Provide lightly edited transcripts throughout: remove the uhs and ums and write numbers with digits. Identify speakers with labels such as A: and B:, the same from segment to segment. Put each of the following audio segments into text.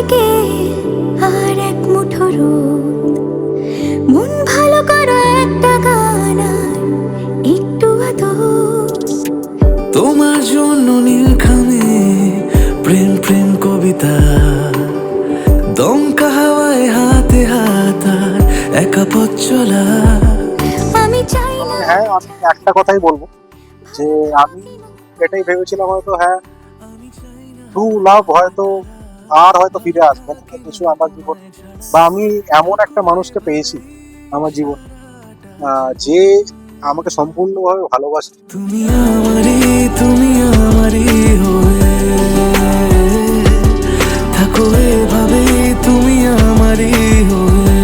A: বিকেল আর এক মুঠো রোদ, মন ভালো করা একটা গান আর একটু আদর।
B: তোমার জন্য নীলখামে প্রেম প্রেম কবিতা, দমকা হাওয়ায় হাতে হাত আর একা পথ চলা।
A: আমি চাই না।
C: হ্যাঁ, আমি একটা কথাই বলবো যে আমি এটাই ভেবেছিলাম হয়তো হ্যাঁ ট্রু লাভ হয়তো আর হয়তো ফিরে আসবে না কিছু আমার জীবন, বা আমি এমন একটা মানুষকে পেয়েছি আমার জীবন যে আমাকে সম্পূর্ণভাবে ভালোবাসে।
B: তুমি আমারই হয়ে থাকো এভাবে, তুমি আমারই হয়ে।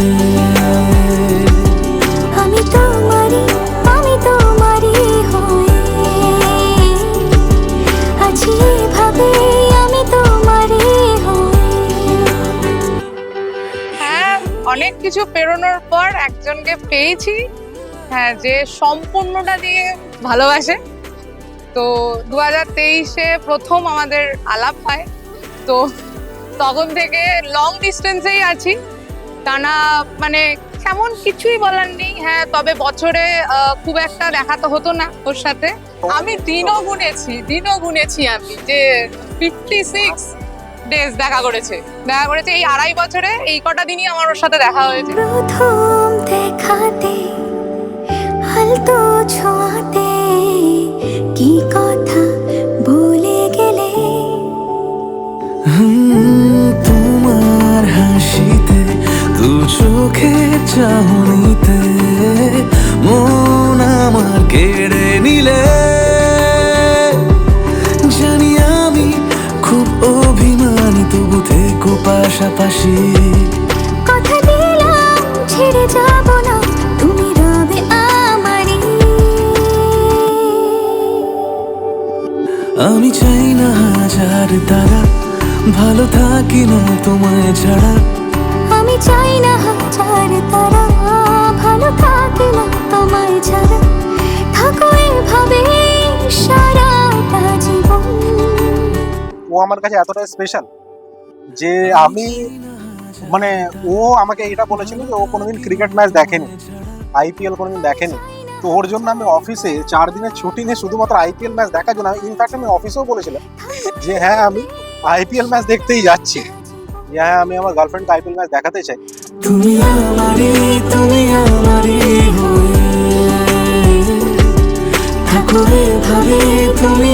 A: আমি তোমারই হয়ে আছি এভাবে, আমি তোমারই হয়ে।
D: হ্যাঁ, অনেক কিছু পেরোনোর পর একজনকে পেয়েছি, হ্যাঁ, যে সম্পূর্ণটা দিয়ে ভালোবাসে। তো 2023-এ প্রথম আমাদের আলাপ হয়, তো তখন থেকে লং ডিস্টেন্সেই আছি। টানা মানে তেমন কিছুই বলার নেই। হ্যাঁ, তবে বছরে খুব একটা দেখা তো হতো না ওর সাথে। আমি দিনও গুনেছি আমি যে 56 ডেজ দেখা করেছে এই 2.5 বছরে। এই কটা দিনই আমার ওর সাথে দেখা হয়েছে।
A: প্রথম দেখাতে আলতো ছোঁয়াতে কি কথা বলে গেলে,
B: তোমার হাসিতে দু চোখের চাহনিতে মন আমার কেড়ে নিলে। জানি আমি খুব অভিমানী, তবু থেকো পাশাপাশি।
A: কথা দিলাম ছেড়ে যাব না, তুমি রবে আমারই।
B: আমি চাই না হাজার তারা, ভালো থাকি না তোমায় ছাড়া।
A: আমি চাই না হাজার তারা, ভালো থাকি না তোমায় ছাড়া। থাকো এভাবে সারাটা জীবন।
C: ও আমার কাছে এতটাই স্পেশাল যে আমি মানে ও আমাকে এটা বলেছিল যে ও কোনোদিন ক্রিকেট ম্যাচ দেখেনি, আইপিএল কোনোদিন দেখেনি। তো ওর জন্য আমি অফিসে 4 দিনের ছুটি নিয়ে শুধুমাত্র আইপিএল ম্যাচ দেখার জন্য, ইনফ্যাক্ট আমি অফিসেও বলেছিলাম যে হ্যাঁ আমি আইপিএল ম্যাচ দেখতেই যাচ্ছি, যে হ্যাঁ আমি আমার গার্লফ্রেন্ডকে আইপিএল ম্যাচ দেখাতে চাই।
B: তুমি আমারই হয়ে থাকো এভাবে, তুমি